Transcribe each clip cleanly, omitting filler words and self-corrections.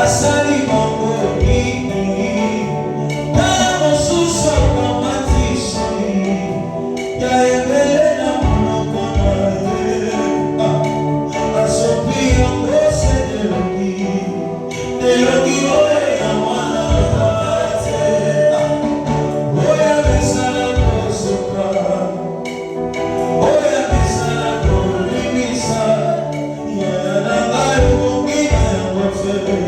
Asali mongoni, kama susa kama tisi, ya ebele na monokona, asopi ongose nerogi oe ya mwana wate, oya mesala kosuka, oya mesala korimisa, ya nangayo kongina ya wafere.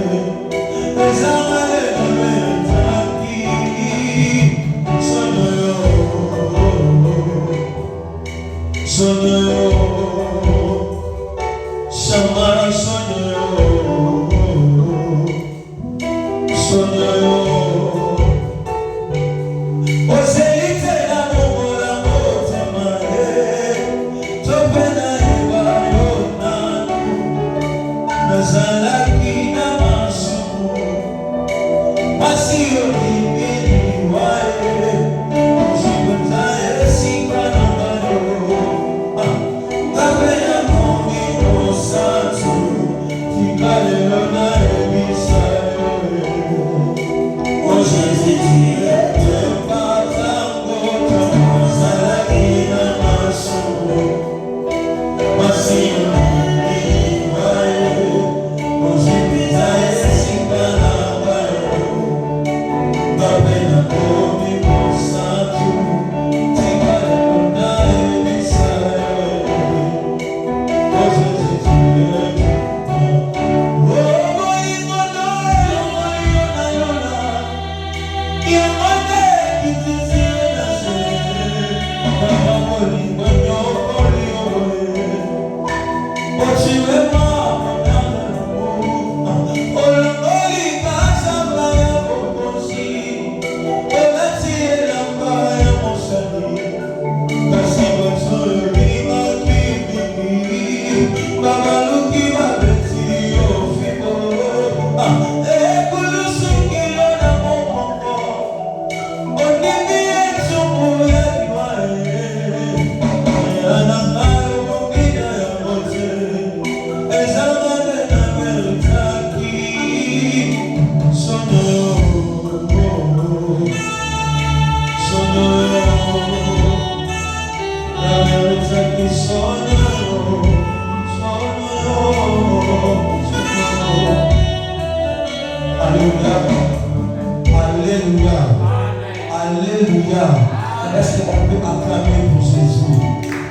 Est-ce qu'on peut acclamer pour Jésus?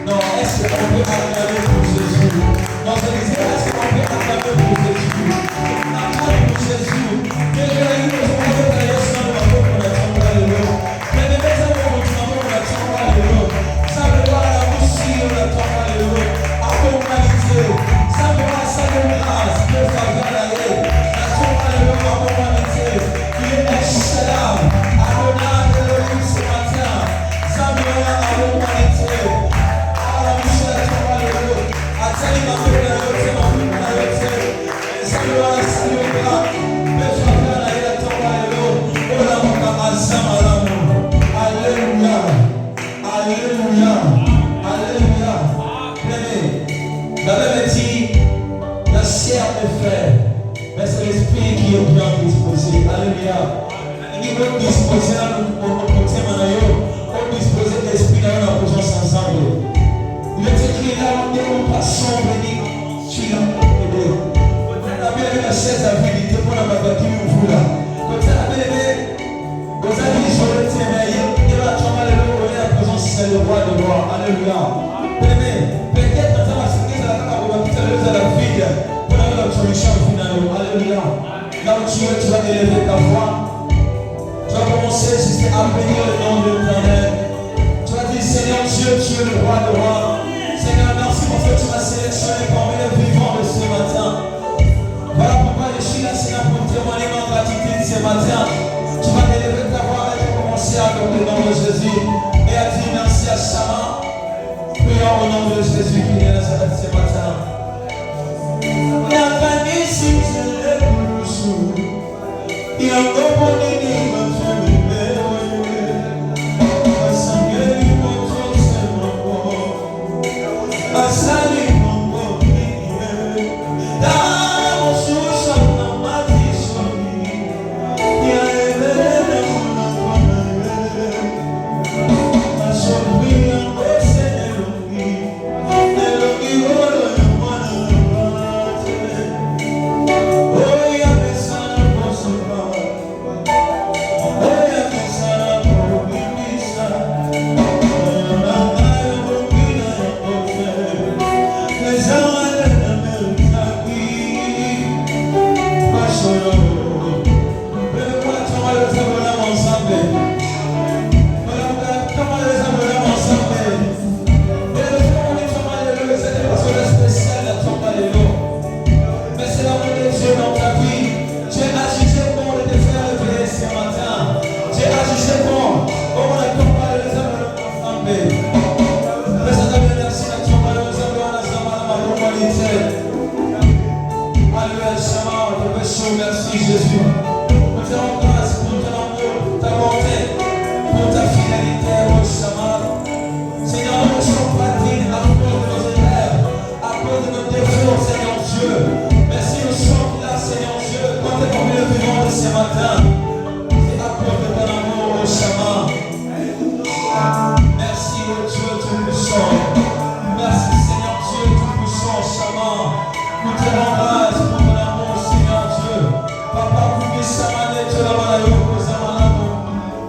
Non, est-ce qu'on peut acclamer pour Jésus? Non, je disais, est-ce qu'on peut acclamer pour Jésus? Acclame pour Jésus. Que je l'ai dit, je peux pas aller sur le bateau pour la chambre à l'eau. Mais les maisons vont continuer pour la chambre à l'eau. Ça veut dire la bouche sur la chambre à l'eau. À humanité. Ça veut dire ça de grâce. Que ça va aller. La chambre à l'eau à humanité. Il est excellent. Adonai de l'eau ce matin. Ça veut dire à humanité. À la bouche de la chambre à l'eau. À telle image de la l'eau. C'est ma vie de la l'eau. Ça veut dire la salut de la. Mais je vais aller la chambre à l'eau. Oh la montagne à Zamalamu. Alléluia. Alléluia. Alléluia. La Bible dit, la chair est faible, mais c'est l'esprit qui est bien disposé. Alléluia. Il veut disposer à notre côté, on disposer l'esprit dans la présence ensemble. Il est écrit là, on est en passant, béni, tu l'as aidé. La Bible a chaise à vérité pour la bataille où vous là. Comme ça, la Bible, vous avez dit, je le tiens, mais il va tomber la présence, c'est le roi de roi. Alléluia. Peut-être que ça va se dire à la fille pour avoir la solution finale. Alléluia. Là où tu es, tu vas élever ta voix. Tu vas commencer juste à bénir le nom de l'Éternel. Tu vas dire, Seigneur Dieu, tu es le roi de rois. Seigneur, merci pour ce que tu m'as sélectionné parmi les vivants de ce matin. Voilà pourquoi je suis là, Seigneur, pour témoigner ma gratitude ce matin. Tu vas élever ta voix et commencer à adorer le nom de Jésus et à dire merci à Chama. Prions au nom de Jésus qui est là ce matin. Asali bénissons, merci Jésus. Nous te rendons grâce pour ton amour, ta bonté, pour ta fidélité, oh Shama. Seigneur, nous ne sommes pas dignes à cause de nos erreurs, à cause de nos défauts, Seigneur Dieu. Mais si nous sommes là, Seigneur Dieu, quand tu es parmi le vivant de ce matin, c'est à cause de ton amour, oh Shama. Merci, oh Dieu Tout-Puissant. Merci, Seigneur Dieu Tout-Puissant, Shama. Nous te rendons grâce pour ton amour, Seigneur Dieu. Papa, vous qui s'amanez, tu l'as malade, vous amanez.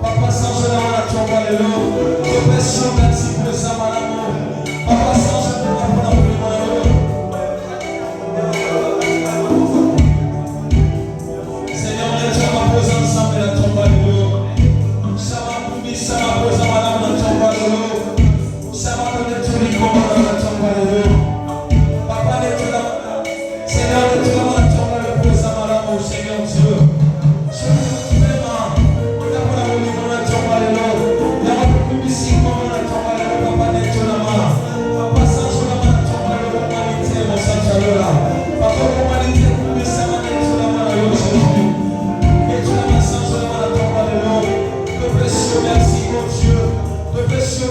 Papa, sans je l'ai malade, tu l'as malade. Je pèse, merci pour le amanamo. Papa, sans je l'ai malade, tu l'as malade. Seigneur, tu as ma posé ensemble dans ton balou. Ça m'a poussé, ça m'a posé madame dans ton balou. Ça m'a donné tout le commandement dans ton balou. Papa, Seigneur, tu as ma ton balou pour ça madame, Seigneur Dieu.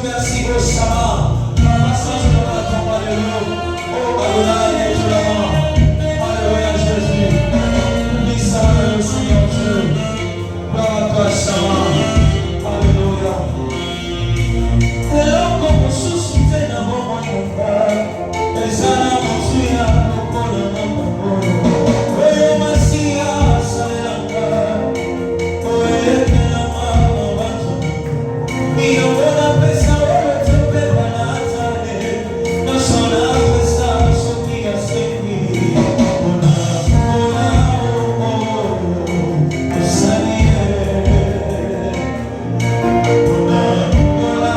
Merci, oh Shama. Alléluia, Jésus. Seigneur Dieu. Gloire à toi, Shama. Alléluia. Hello, como suscite na mão de Ezana Monsuya, Okona Mambo. Oyo Masia, Salanga. Oyo Kena Mama Bato. Mio Bona Pesa, Oyo Tepe Banatane. No Sona Pesa, Sokia Sepi. Ona, Ona, Osalie. Ona, Ona,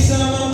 Now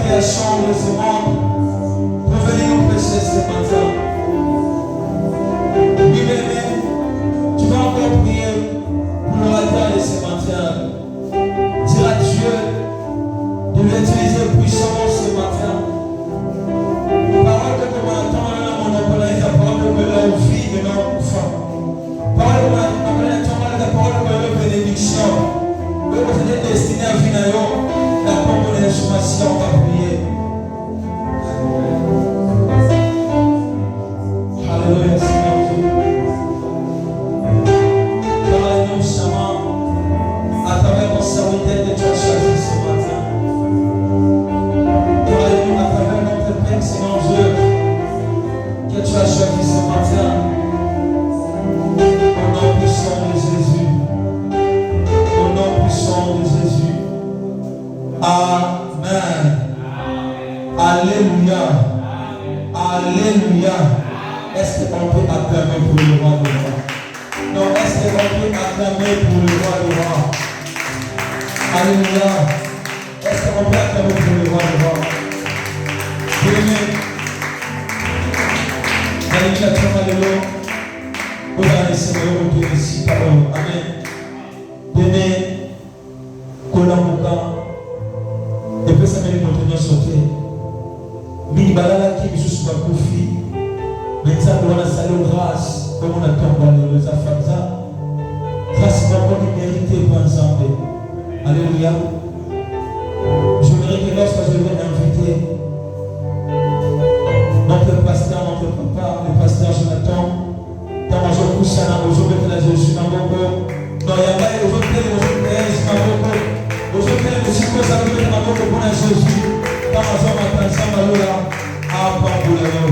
création de ce monde pour venir nous prêcher ce matin. Oui, bébé, tu vas encore prier pour le matin de ce matin. Dire à Dieu de l'utiliser puissamment ce matin. Parole que nous entendons, on appelle la parole de la vie de notre femme. Parole que nous entendons, la parole de la bénédiction. Vous êtes destiné à venir la pompe de l'insumation, on va prier. Alléluia, Seigneur Dieu. Parle-nous, Chama, à travers mon serviteur que tu as choisi ce matin. Parle-nous à travers notre Père, Seigneur Dieu, que tu as choisi ce matin. Au nom puissant de Jésus. Au nom puissant de Jésus. Amen. Alléluia. Alléluia. Est-ce qu'on peut acclamer pour le roi de roi? Non, est-ce qu'on peut acclamer pour le roi de roi? Alléluia. Est-ce qu'on peut acclamer pour le roi de roi? Bien-aimé. Alléluia. Alléluia. Vous allez se retrouver ici. Amen. Bien-aimé. Kolamuka. Et puis ça m'a dit de sauter. Minibalala qui me sous ma confie. Mais ça doit la salle grâce. Comme on a tombé dans les affaires. Grâce à moi qui mérite pour ensemble. Alléluia. Je voudrais que lorsque je vais inviter notre pasteur, notre papa, le pasteur Jonathan, dans ma joie couchana, aujourd'hui que la Jésus m'a beaucoup. Non, il y a pas aujourd'hui, je m'a beaucoup. Aujourd'hui, je suis comme ça, je m'a beaucoup pour la Jésus. Dans ma joie, ma personne, ma lola, à Pamboulano.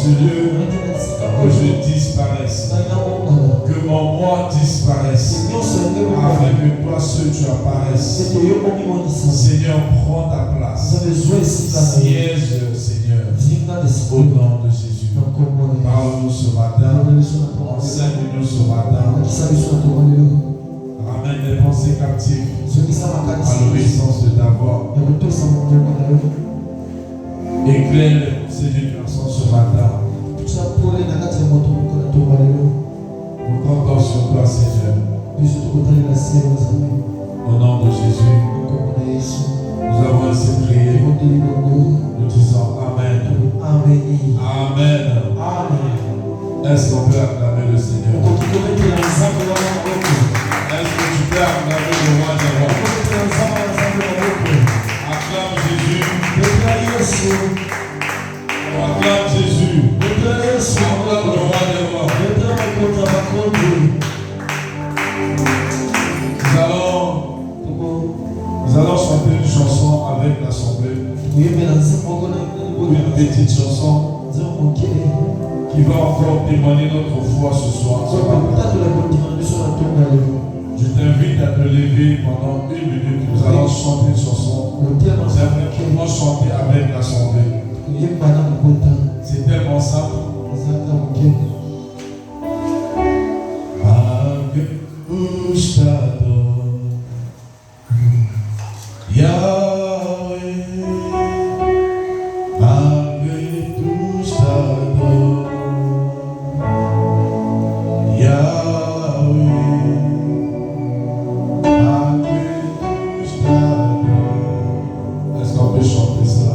ce lieu, que je disparaisse. Que mon moi disparaisse. Afin que toi seul tu apparaisses. Seigneur, prends ta place. Siège, Seigneur, au nom de Jésus. Parle-nous ce matin. Enseigne-nous ce matin. Ramène les pensées captives à l'obéissance de ta voix. Éclaire les pensées d'une personne ce matin. Nous comptons sur toi, Seigneur. Au nom de Jésus, nous avons ainsi prié. Nous disons Amen. Amen. Est-ce qu'on peut acclamer le Seigneur? Est-ce que tu peux acclamer le roi des rois? Acclame Jésus. Acclame Jésus. Acclame le roi des rois. Nous allons chanter une chanson avec l'assemblée. Une petite chanson qui va encore témoigner notre foi ce soir. Je t'invite à te lever pendant 1 minute. Nous allons chanter une chanson. C'est vraiment chanter avec l'assemblée. C'est tellement simple. Est-ce qu'on peut chanter ça?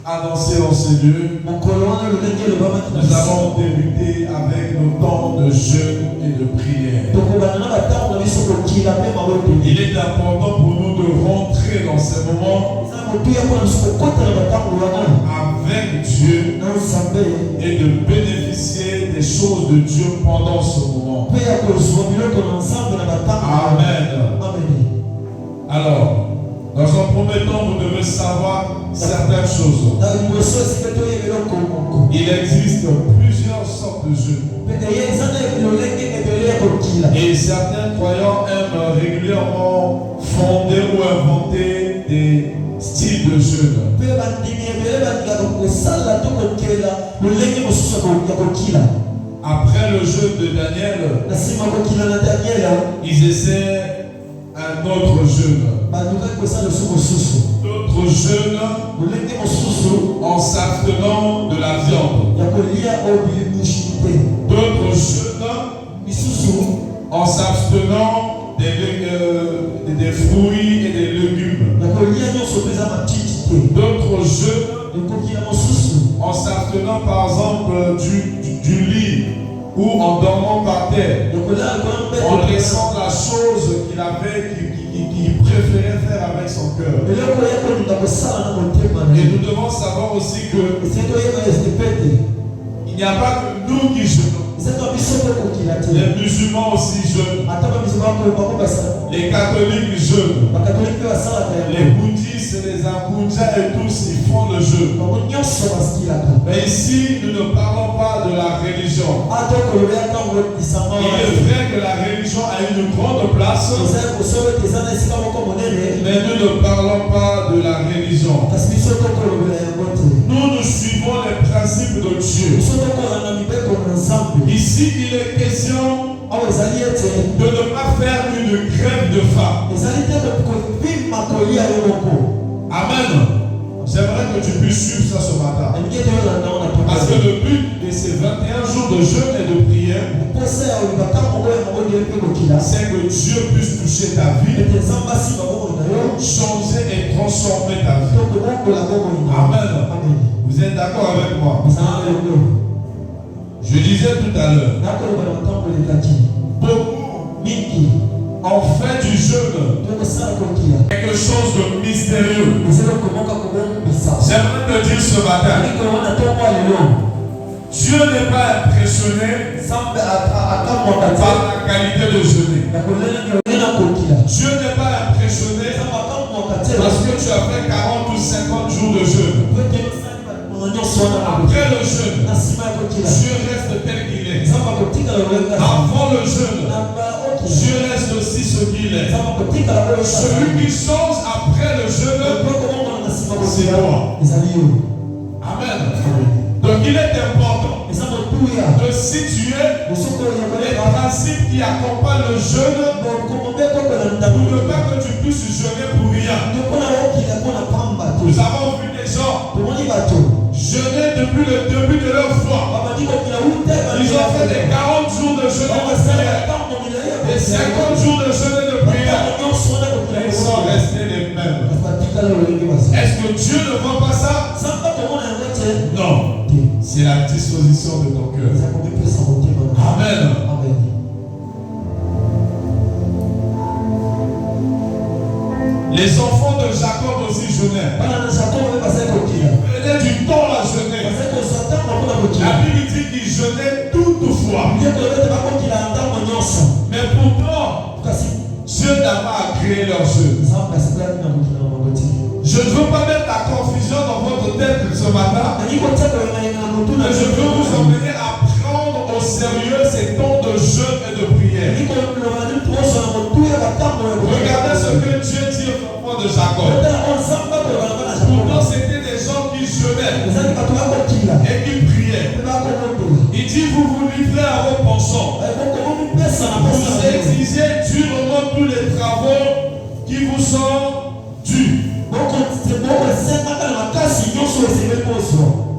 à danser dans ces lieux. Nous avons débuté avec nos temps de jeûne et de prière. Il est important pour nous de rentrer dans ces moments avec Dieu et de bénéficier des choses de Dieu pendant ce moment. Amen. Alors, dans un premier temps, vous devez savoir certaines choses. Il existe plusieurs sortes de jeûnes. Et certains croyants aiment régulièrement fonder ou inventer des styles de jeûne. Après le jeûne de Daniel, ils essaient un autre jeûne. D'autres jeûnes en s'abstenant de la viande. D'autres jeûnes en s'abstenant des fruits et des légumes. D'autres jeûnes en s'abstenant par exemple du lit ou en dormant par terre, en laissant la chose qu'il avait, qu'il préférait faire avec son cœur. Et nous devons savoir aussi que il n'y a pas que nous qui jeûnons. Les musulmans aussi jeûnent. Les catholiques jeûnent. Les bouddhistes et les aboudias et tous, ils font le jeûne. Mais ici, nous ne parlons pas de la religion. Il est vrai que la religion a une grande place, mais nous ne parlons pas de la religion. Nous suivons les principes de Dieu. Ici, il est question de ne pas faire une grève de faim. Amen. J'aimerais que tu puisses suivre ça ce matin. Parce que le but de ces 21 jours de jeûne et de prière, c'est que Dieu puisse toucher ta vie, changer et transformer ta vie. Amen. Vous êtes d'accord avec moi? Je disais tout à l'heure, beaucoup en fait du jeûne quelque chose de mystérieux. J'aimerais te dire ce matin, Dieu n'est pas impressionné par la qualité de jeûner. Dieu n'est pas impressionné parce que tu as fait 40 ou 50 jours de jeûne. Après le jeûne, Dieu reste tel qu'il est. Avant le jeûne, Dieu reste aussi ce qu'il est. Celui qui change après le jeûne, c'est moi. Amen. Donc il est important de situer les principes qui accompagnent le jeûne pour ne pas que tu puisses jeûner pour rien. Nous avons vu des gens jeûner depuis le début de leur foi. Ils ont fait des 40 jours de jeûne et de prière, des 50 jours de jeûne et de prière. Ils sont restés les mêmes. Est-ce que Dieu ne voit pas ça? Non. C'est la disposition de ton cœur. Amen. Les enfants de Jacob aussi jeûnaient. Ils prenaient du temps à jeûner. La Bible dit qu'ils jeûnaient toutefois. Mais pourtant, Dieu n'a pas créé leur jeûne. Je ne veux pas mettre la confusion dans votre tête ce matin, mais je veux vous emmener à prendre au sérieux ces temps de jeûne et de prière. Regardez ce que Dieu dit aux enfants de Jacob. Pourtant, c'était des gens qui jeûnaient et qui priaient. Il dit, vous vous livrez à vos penchants. Vous exigez durement tous les travaux qui vous sont dus.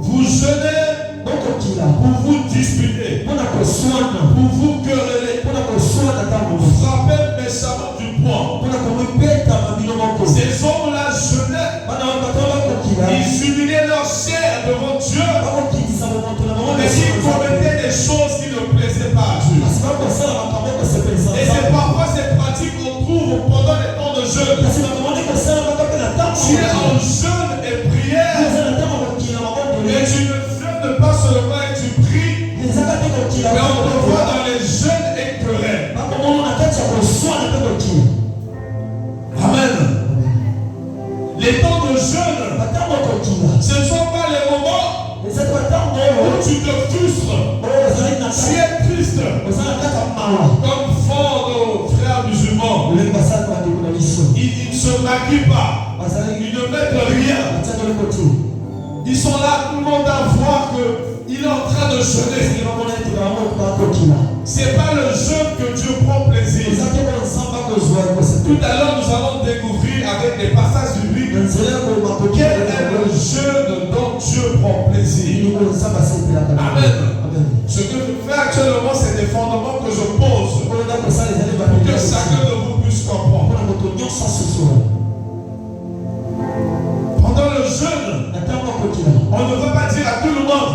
Vous jeûnez pour vous disputer, pour vous quereller, vous frappez méchamment du poing. Ces hommes-là jeûnaient Ils humiliaient leur chair devant Dieu. Mais ils commettaient des choses qui ne plaisaient pas à Dieu. Et c'est parfois ces pratiques qu'on trouve pendant les temps de jeûne. Tu es en jeûne et prière. Et tu ne jeûnes pas seulement et tu pries. Mais on te voit dans les jeûnes et querelles. Amen. Les temps de jeûne, ce ne sont pas les moments où tu te frustres. Tu es triste. Comme fort nos frères musulmans. Ils ne se maquillent pas. Ils ne mettent rien. Ils sont là, tout le monde à voir qu'il est en train de jeûner. Ce n'est pas le jeûne que Dieu prend plaisir. Tout à l'heure, nous allons découvrir avec des passages bibliques quel est le jeûne dont Dieu prend plaisir. Amen. Ce que je fais actuellement, c'est des fondements que je pose pour que chacun de vous puisse comprendre. Pendant le jeûne, on ne veut pas dire à tout le monde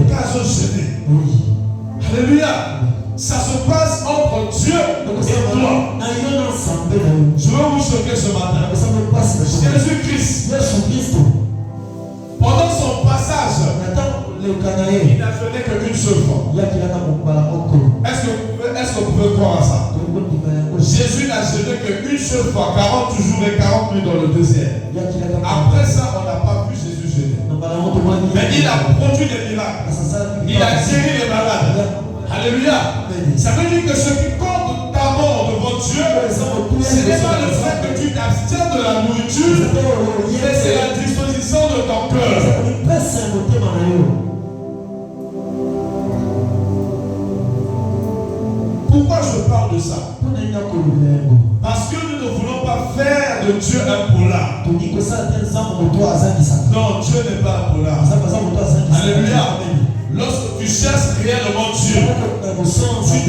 car je jeûne. Alléluia. Ça se passe entre Dieu et toi. Je veux vous choquer ce matin. Jésus-Christ, pendant son passage, il n'a jeûné qu'une seule fois. Est-ce que vous pouvez croire à ça? Jésus n'a jeûné qu'une seule fois, 40 jours et 40 nuits dans le désert. Après ça, on n'a pas vu Jésus jeûner. Mais il a produit des miracles. Il a guéri les malades. Alléluia. Ça veut dire que ce qui compte d'abord devant Dieu, ce n'est pas le fait que tu t'abstiens de la nourriture, mais c'est la disposition de ton cœur. Pourquoi je parle de ça? Parce que nous ne voulons pas faire de Dieu un polar. Non, Dieu n'est pas un polar. Alléluia. Lorsque tu cherches réellement Dieu, tu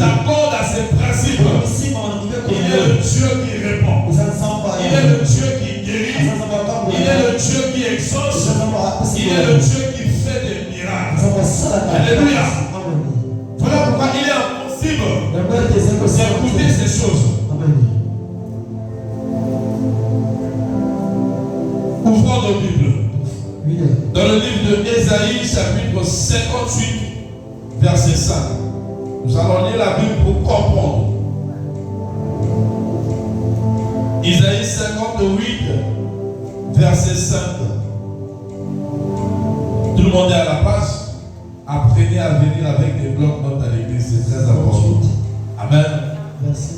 t'accordes à ses principes. Il est le Dieu qui répond. Il est le Dieu qui guérit. Il est le Dieu qui exauce. Il est le Dieu qui fait des miracles. Alléluia. Voilà pourquoi il est impossible d'écouter ces choses. Ouvrons nos Bibles. Dans le livre de Ésaïe, chapitre 58, verset 5. Nous allons lire la Bible pour comprendre. Ésaïe 58, verset 5. Tout le monde est à la page. Apprenez à venir avec des blocs-notes à l'église, c'est très important. Amen. Merci.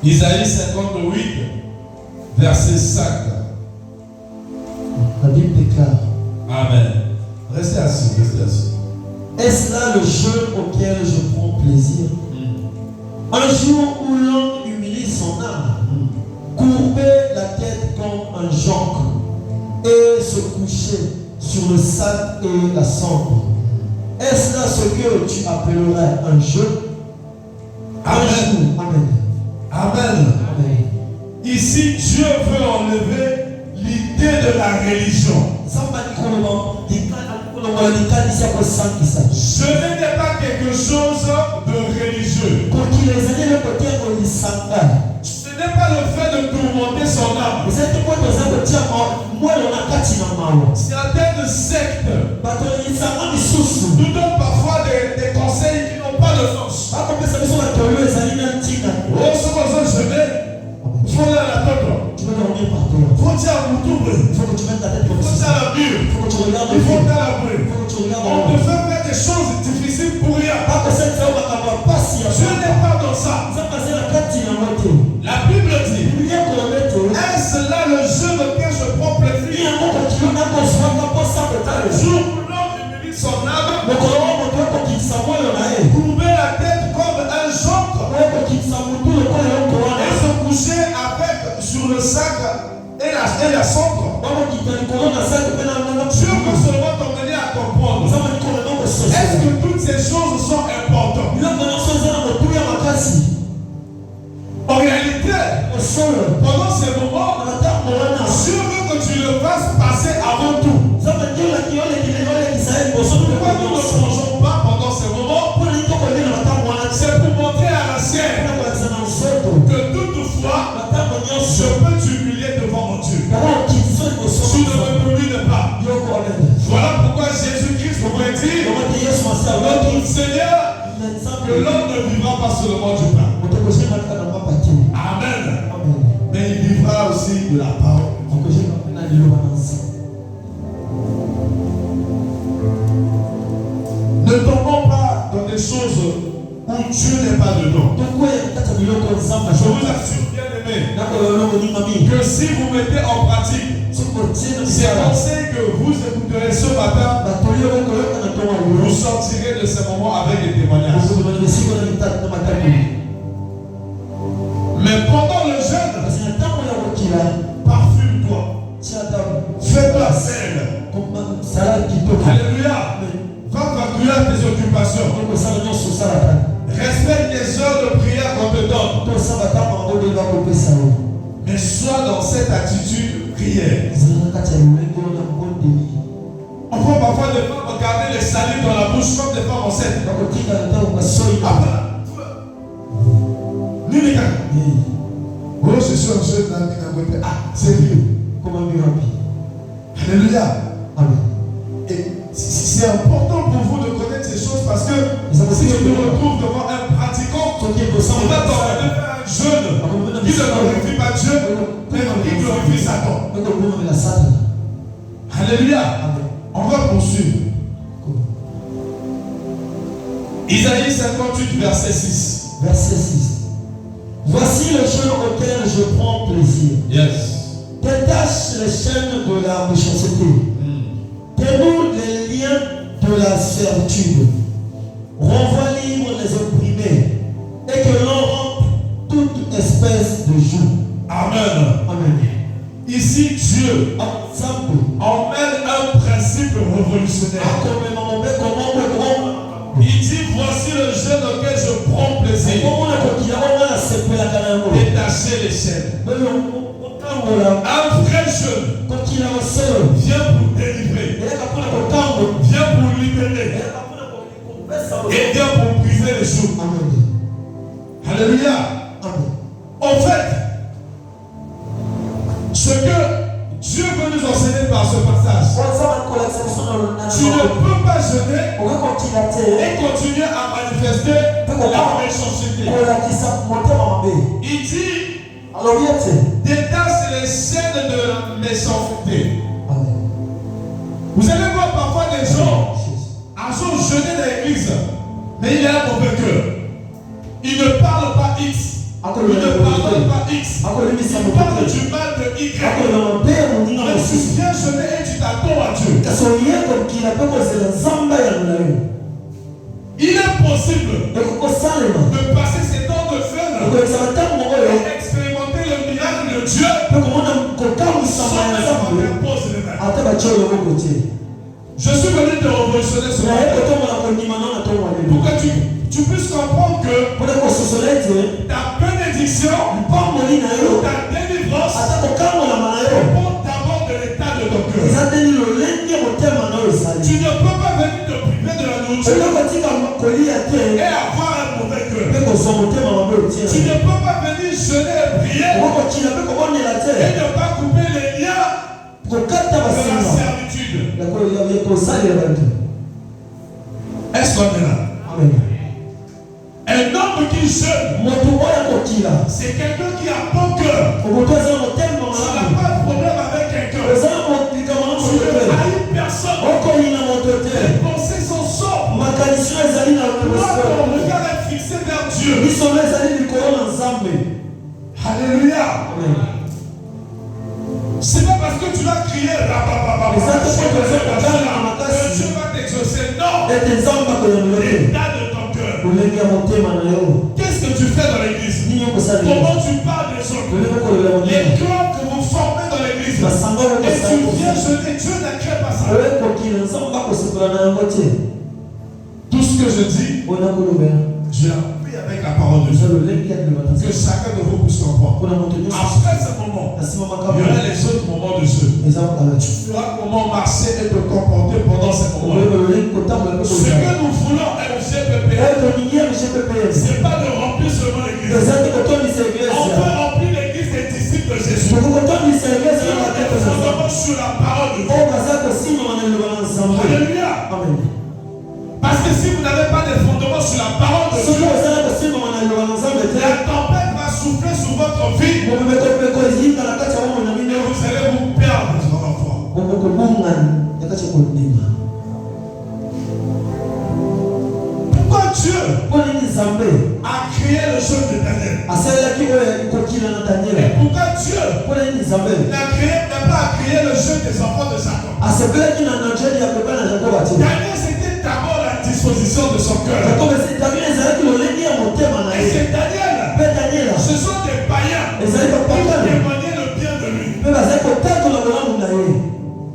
Ésaïe 58, verset 5. La Bible déclare. Amen. Restez assis, restez assis. Est-ce là le jeûne auquel je prends plaisir? Un jour où l'homme humilie son âme, courber la tête comme un jonc et se coucher sur le sac et la cendre. Est-ce là ce que tu appellerais un jeûne? Amen. Amen. Amen. Amen. Ici, Dieu veut enlever l'idée de la religion. Ce n'est pas quelque chose de religieux. Ce n'est pas le fait de tourmenter son âme. Certaines sectes nous donnent parfois des conseils qui n'ont pas de sens. Oh, ce qu'on se jeûner, il faut aller à la tête. Tu veux dormir par terre. Il faut dire à mon double. Il faut que tu mettes ta tête comme Il faut ça. dire à la mur. Il faut que tu regardes le Il faut film. dire à la bruit. Il faut que tu regardes On te fait faire des choses difficiles pour rien. Pas que cette femme va t'avoir pas si. Je n'ai pas dans ça. Ça passe la carte qui l'a monté. La Bible dit, Bien qu'on le mette. est-ce là le jeu auquel je prends Il y plaisir? a un mot qui n'a pas soin de pas ça de ta Un jour où l'homme humilie son âme, mais quand on montre pour qu'il s'envoie le naïf. courber la tête comme un jonc Pour qu'il s'envoie tout le temps et on doit. et se coucher avec sur le sac et la cendre. Dieu veut seulement t'emmener à comprendre. Est-ce que toutes ces choses sont importantes? En réalité, pendant ces moments, Dieu veut que tu le fasses passer que l'homme ne vivra pas seulement du pain. Amen. Mais il vivra aussi de la parole. Ne tombons pas dans des choses où Dieu n'est pas dedans. Je vous assure, bien aimé, que si vous mettez en pratique ces conseils que vous écouterez ce matin, vous sortirez de ces moments avec des témoignages. Mais pendant le jeûne, parfume-toi. Fais-toi belle. Alléluia. Va conclure tes occupations. Respecte les heures de prière qu'on te donne. Mais sois dans cette attitude de prière. On peut parfois des femmes regarder les salives dans la bouche comme des femmes enceintes. Oh, je suis un jeune d'un côté. Ah, c'est vieux. Alléluia. Et c'est important pour vous de connaître ces choses parce que si tu te retrouves devant un pratiquant, on va t'emmener vers un jeune qui ne glorifie pas Dieu, mais qui glorifie Satan. Alléluia. On va poursuivre. Isaïe 58, verset 6. Verset 6. Voici le jeûne auquel je prends plaisir. Yes. Détache les chaînes de la méchanceté. Dénoue les liens de la servitude. Renvoie libre les opprimés. Et que l'on rompe toute espèce de joug. Amen. Amen. Ici, Dieu emmène un principe révolutionnaire. Il dit, voici le jeûne auquel je prends plaisir. Détacher les chaînes. Un vrai jeûne vient pour délivrer, vient pour libérer et vient pour briser les choses. Alléluia. En fait, ce que Dieu veut nous enseigner par ce passage, tu ne peux pas jeûner et continuer à manifester la méchanceté. Il dit, détache les chaînes de la méchanceté. Vous allez voir parfois des gens à jeûner dans l'église, mais il a un mauvais cœur. Il ne parle pas X. Il ne pardonne pas X. Il parle du mal de Y. Mais tu viens jeûner et tu t'attends à Dieu. Il est possible de passer ces temps de jeûne et expérimenter le miracle de Dieu sans que ça m'impose les mains. Je suis venu te révolutionner ce matin pour que tu puisses comprendre que ta bénédiction ou ta délivrance dépend d'abord de l'état de ton cœur. Tu ne peux pas venir te priver de la nourriture et avoir un mauvais cœur. Tu ne peux pas venir jeûner et prier et ne pas couper les liens de la servitude. Est-ce qu'on est là? Un homme qui jeûne, c'est quelqu'un qui a bon cœur. Tu n'as pas de problème avec quelqu'un. Tu ne haïs personne. Tes pensées sont sobres. Toi, ton regard est fixé vers Dieu. Alléluia. C'est pas parce que tu vas crier que Dieu va t'exaucer. Non. L'état de ton cœur. Qu'est-ce que tu fais dans l'église? Comment tu parles des autres? Les clubs que vous formez dans l'église. Et tu viens jeûner. Dieu n'a créé pas ça. Tout ce que je dis, je l'appuie avec la parole de Dieu. Que chacun de vous puisse comprendre. Après ce moment, il y aura les autres moments de jeûne. Tu feras comment marcher et te comporter pendant ces moments. Ce que nous voulons à GPPM, c'est pas de remplir seulement l'église. On peut remplir l'église des disciples de Jésus. Sur la parole de Dieu. Alléluia. Parce que si vous n'avez pas de fondement sur la parole de Dieu, la tempête va souffler sur votre vie et vous allez vous perdre dans la foi. Pourquoi Dieu a créé le jeûne de Daniel? Et pourquoi Dieu n'a pas créé le jeûne des enfants de Jacob? Daniel, c'était d'abord la disposition de son cœur. Et c'est Daniel, ce sont des païens qui témoignaient le bien de lui.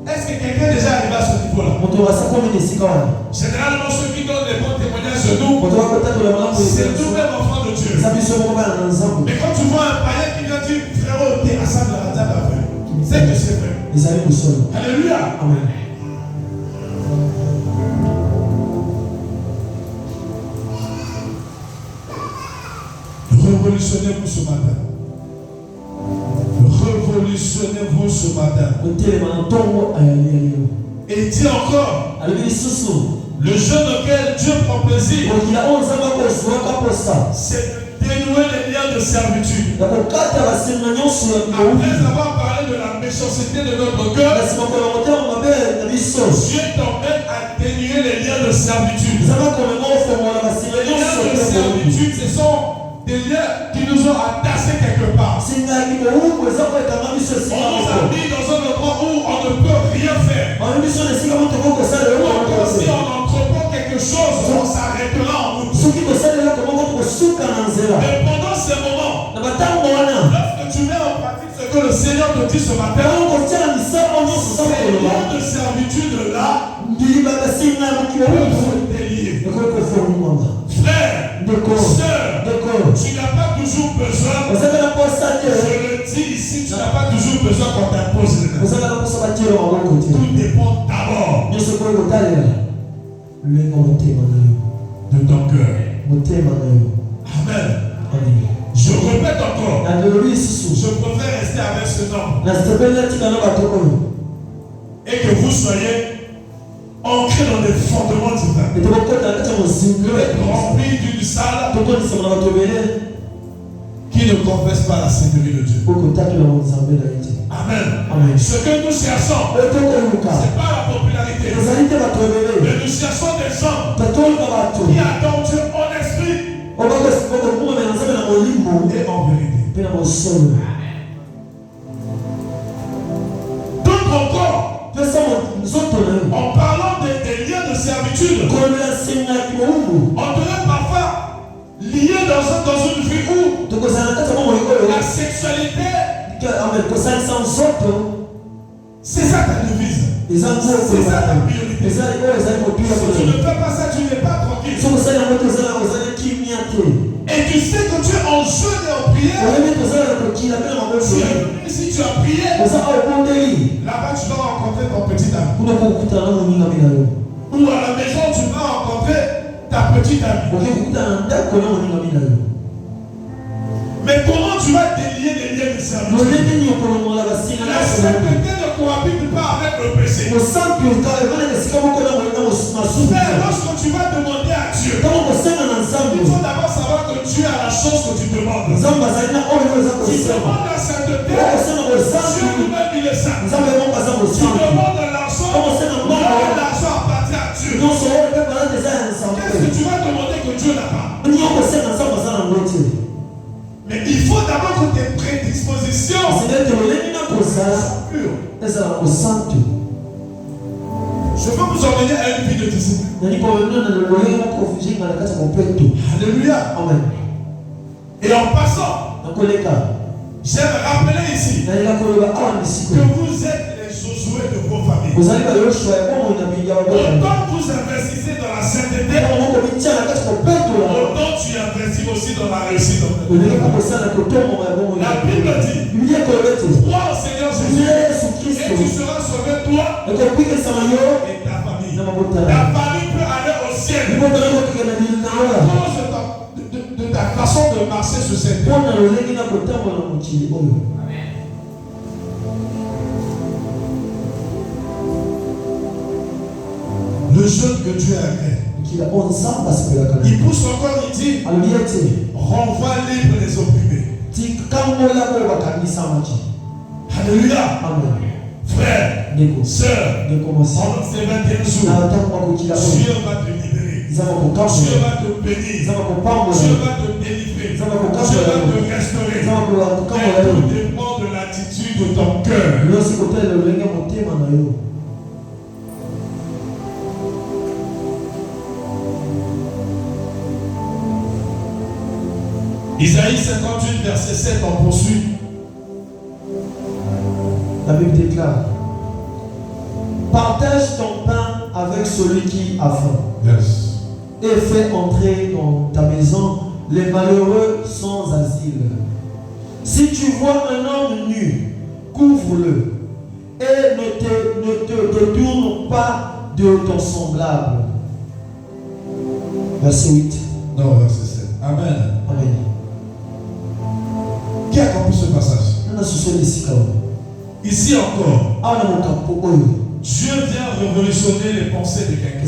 Est-ce que quelqu'un est déjà arrivé à ce niveau-là? Généralement, ceux qui donnent des bons témoignages de nous, c'est nous-mêmes enfants de Dieu. Mais quand tu vois un païen qui vient dire, frérot, t'es à ça de la radio, c'est que c'est vrai. Alléluia. Amen. Révolutionnez-vous ce matin. Révolutionnez-vous ce matin. Et dit encore, le jeûne auquel Dieu prend plaisir, c'est de dénouer les liens de servitude. Après avoir parlé de la méchanceté de notre cœur, Dieu t'emmène à dénouer les liens de servitude. Les liens de servitude, ce sont des liens qui nous ont attachés quelque part. On nous a mis dans un endroit où on ne peut rien faire. Donc si on entreprend quelque chose, on s'arrêtera en route. Mais pendant ces moments, lorsque tu mets en pratique ce que le Seigneur te dit ce matin, ces liens de servitude là peuvent se délier. Frère, sœur, tu n'as pas toujours besoin, je le dis ici, tu n'as pas toujours besoin qu'on t'impose les mains. Tout dépend d'abord de ton cœur. Amen. Je répète encore, je préfère rester avec ce nom et que vous soyez ancré dans des fondements divins. Vous êtes rempli d'une salle qui ne confesse pas la sainteté de Dieu. Amen. Ce que nous cherchons, ce n'est pas la popularité, mais nous cherchons des gens qui adorent Dieu en esprit et en vérité. D'autres encore, en parlant des liens de servitude, on devrait parfois lier dans une vie où la sexualité, c'est ça ta devise, c'est ça ta priorité. Si tu ne fais pas ça, tu n'es pas tranquille. Et tu sais que tu es en jeûne et en prière. Si tu as prié, là-bas tu vas rencontrer ton petit ami. Ou à la maison tu vas rencontrer ta petite amie. Mais comment tu vas délier les liens de servitude? La sainteté ne cohabite pas avec le péché. Mais lorsque tu vas demander à Dieu, il faut d'abord savoir que Dieu a la chose que tu demandes. Si tu demandes la sainteté, Dieu lui-même il est saint. Tu demandes l'argent, l'argent appartient à Dieu. Qu'est-ce que tu vas demander que Dieu n'a pas? Mais il faut d'abord que tes prédispositions soient pures. Je veux vous emmener à une vie de discipline. Alléluia. Amen. Et en passant, j'aime rappeler ici que vous êtes les Josué de vos familles. Autant vous investissez dans la sainteté, autant tu investis aussi dans la réussite. La Bible dit, crois au Seigneur Jésus et tu seras sauvé toi et ta famille. Ta famille peut aller au ciel à cause de ta façon de marcher sur cette terre. Le jeûne que Dieu a créé, Il pousse encore, il dit, renvoie libre les opprimés. Alléluia. Frère, sœur, pendant ces 21 jours, Dieu va te libérer. Dieu va te bénir. Dieu va te délivrer. Dieu va te restaurer. Mais tout dépend de l'attitude de ton cœur. Isaïe 58, verset 7, on poursuit. La Bible déclare: partage ton pain avec celui qui a faim. Yes. Et fais entrer dans ta maison les malheureux sans asile. Si tu vois un homme nu, couvre-le et ne te détourne pas de ton semblable. Verset 8. Non, verset 7. Amen. Amen. Qui a compris ce passage? Ici encore, Dieu vient révolutionner les pensées de quelqu'un.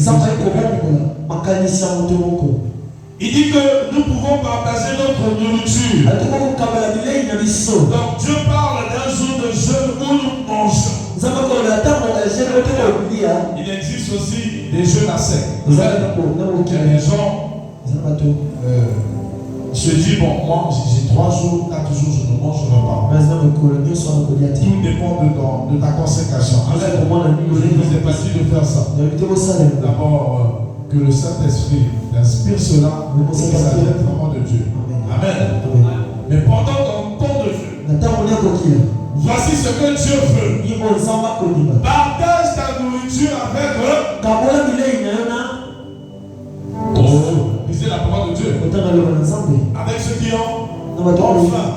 Il dit que nous pouvons partager notre nourriture. Donc Dieu parle d'un jour de jeûne où nous mangeons. Il existe aussi des jeûnes à sec. Il y a des gens se disent, bon, moi j'ai 3 jours, 4 jours, je ne mangerai pas. Tout dépend de ta consécration. Je ne vous ai pas dit de faire ça. D'abord, que le Saint-Esprit inspire cela et que ça vienne vraiment de Dieu. Amen. Mais pendant ton temps de jeûne, voici ce que Dieu veut. Partage ta nourriture avec eux. Lisez la parole de Dieu. Avec ceux qui ont faim.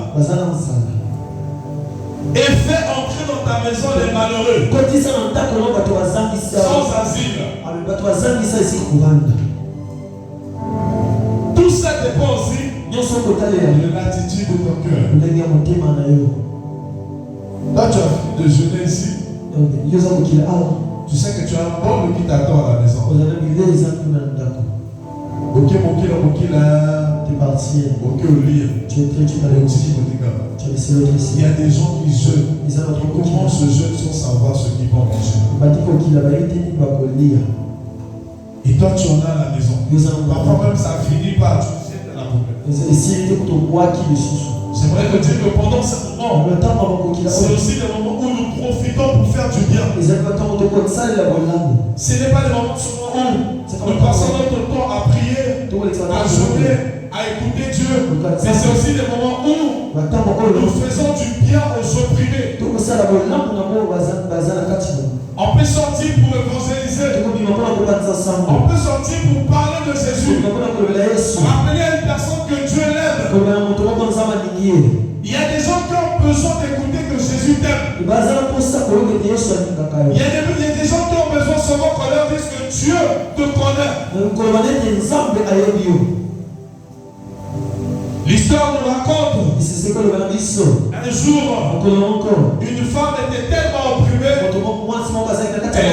Et fais entrer dans ta maison les malheureux. Sans asile. Tout ça dépend aussi de l'attitude de ton cœur. Toi, tu as fini de jeûner ici. Tu sais que tu as un bon qui t'attend à la maison. Ok, t'es parti. Ok, au lit. Il y a des gens qui jeûnent. Comment se jeûnent sans savoir ce qu'ils vont manger. Et toi, tu en as à la maison. Parfois même, ça finit par tu jettes dans la poubelle. J'aimerais te dire que pendant ce moment, c'est aussi des moments où nous profitons pour faire du bien. Ce n'est pas des moments souvent où nous passons notre temps à prier, à jouer, à écouter Dieu. Mais c'est aussi des moments où nous faisons du bien aux opprimés. On peut sortir pour évangéliser. On peut sortir pour parler de Jésus. Rappeler à une personne que Dieu l'aime. Il y a des gens qui ont besoin d'écouter que Jésus t'aime. Il y a des gens qui ont besoin seulement qu'on leur dise que Dieu te connaît. L'histoire nous raconte un jour, une femme était tellement opprimée, elle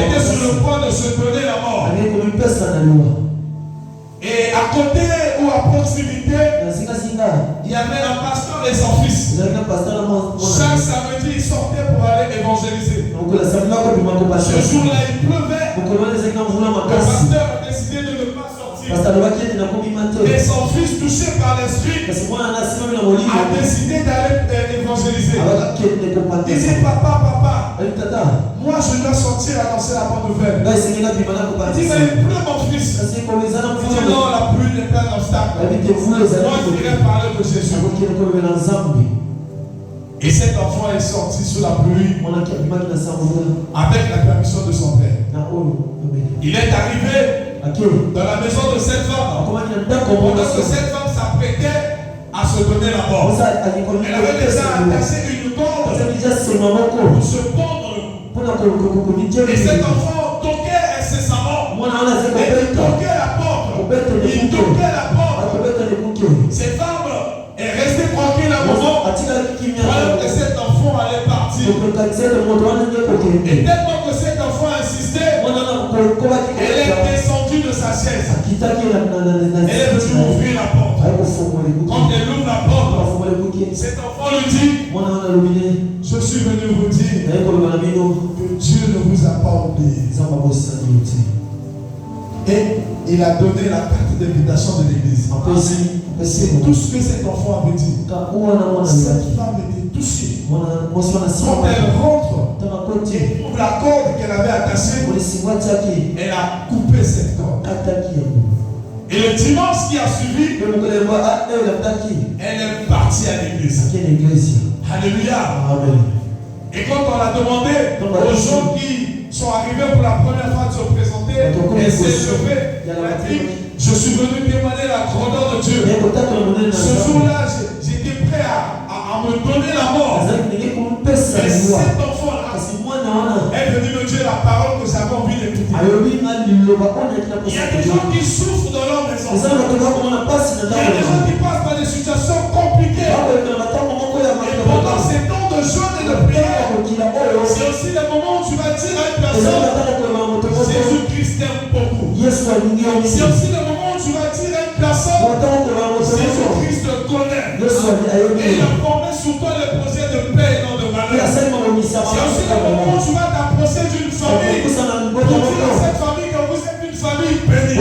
était sur le point de se donner la mort. Et à côté ou à proximité, il y avait un pasteur et son fils. Chaque samedi, ils sortaient pour aller évangéliser. Ce jour-là, il pleuvait. Le pasteur a décidé de ne pas sortir. Et son fils, touché par l'esprit, a décidé d'aller évangéliser. Il dit, papa, moi je dois sortir annoncer la bonne nouvelle. Il dit, mais il pleut mon fils. Il dit, non, la pluie n'est pas un obstacle. Moi je dirais parler de Jésus. Et cet enfant est sorti sous la pluie avec la permission de son père. Il est arrivé dans la maison de cette femme. Pendant que cette femme s'apprêtait à se donner la mort. Elle avait déjà attaché une corde pour se pendre le cou. Et cet enfant toquait incessamment. Et il toquait la porte. Cette femme est restée tranquille un moment. Voilà que cet enfant allait partir. Et tellement que cet enfant insistait, elle est descendue de sa siège. Elle est venue ouvrir la porte. Quand elle ouvre la porte, cet enfant lui dit, je suis venu vous dire que Dieu ne vous a pas oublié. Et il a donné la carte d'invitation de l'église. C'est tout ce que cet enfant avait dit. Cette femme était touchée. Quand elle rentre, et pour la corde qu'elle avait attachée, elle a coupé cette corde. Et le dimanche qui a suivi, elle est partie à l'église. Alléluia. Et quand on a demandé aux gens qui sont arrivés pour la première fois de se présenter, elle s'est levée. Elle a dit, je suis venu témoigner la grandeur de Dieu. Ce jour-là, j'étais prêt à me donner la mort. Et cet enfant-là est venu me dire la parole que j'avais envie d'écouter. Il y a des gens qui souffrent dans leur maison. Il y a des gens qui passent par des situations compliquées. Et pendant ces temps de jeûne et de prière, c'est aussi le moment où tu vas dire à une personne, Jésus-Christ t'aime beaucoup. C'est aussi le moment où tu vas dire à une personne, Jésus-Christ te connaît. Et il a formé sur toi le projet de paix et non de malheur. C'est aussi le moment où tu vas t'approcher d'une famille pour dire à cette famille que vous êtes une famille bénie.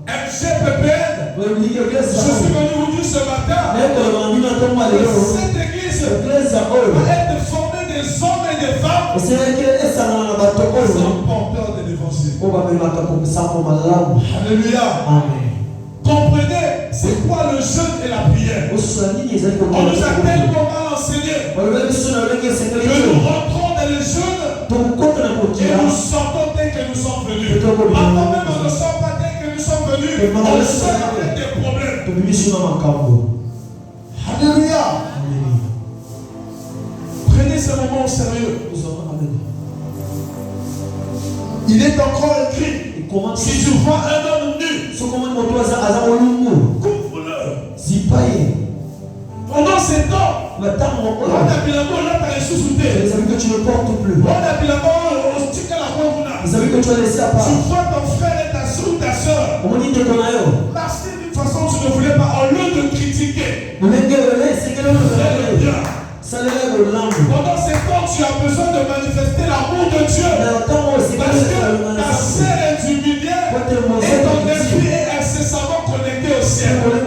MGPPN, je suis venu vous dire ce matin que cette église va être formée des hommes et des femmes sans porteurs de l'évangile. Alléluia. Comprenez, c'est quoi le jeûne et la prière? On nous a tellement mal enseigné que nous rentrons dans le jeûne et nous sortons dès que nous sommes venus. Avant même on ne sort pas dès que nous sommes venus, on sort avec des problèmes. Alléluia. Prenez ce moment au sérieux. Il est encore écrit, si tu vois un homme nu, couvre-le. Pendant ces temps, on a bien la ressuscité. On a bien tu vois ton frère et ta soeur ou ta soeur marcher d'une façon que tu ne voulais pas, au lieu de critiquer. Fais-le bien. Pendant ces temps, tu as besoin de manifester l'amour de Dieu. Parce que ta sœur est humiliée et ton esprit est incessamment connecté au ciel. Et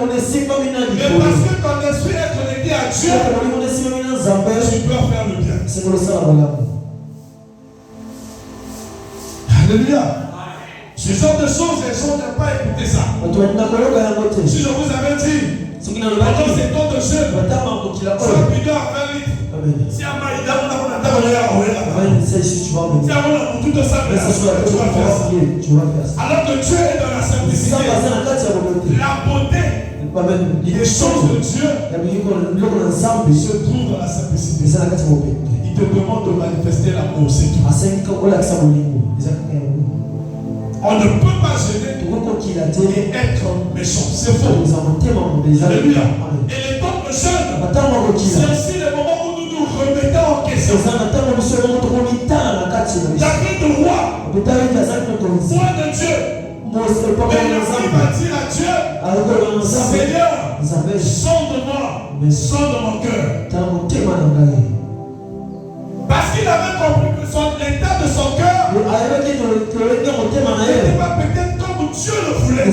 parce que ton esprit est connecté à Dieu, tu peux faire le bien. Alléluia. Ce genre de choses, les gens n'ont pas écouté ça. Si je vous avais dit, pendant ces temps de jeûne, ça plus tard, 20 litres. Si à Maïda, on a tout de ça, tu vas faire ça. Alors que Dieu est dans la simplicité. La beauté des choses de Dieu se trouve dans la simplicité. Il te demande de manifester l'amour, c'est tout. On ne peut pas jeûner et être méchant. C'est faux. Alléluia. Et les temps de jeûne, c'est aussi le moment où nous nous remettons en question. David le roi, roi de Dieu, mais il va dire à Dieu, Seigneur, sonde-moi, sonde mon cœur. Parce qu'il avait compris que l'état de son cœur n'était pas peut-être comme Dieu le voulait.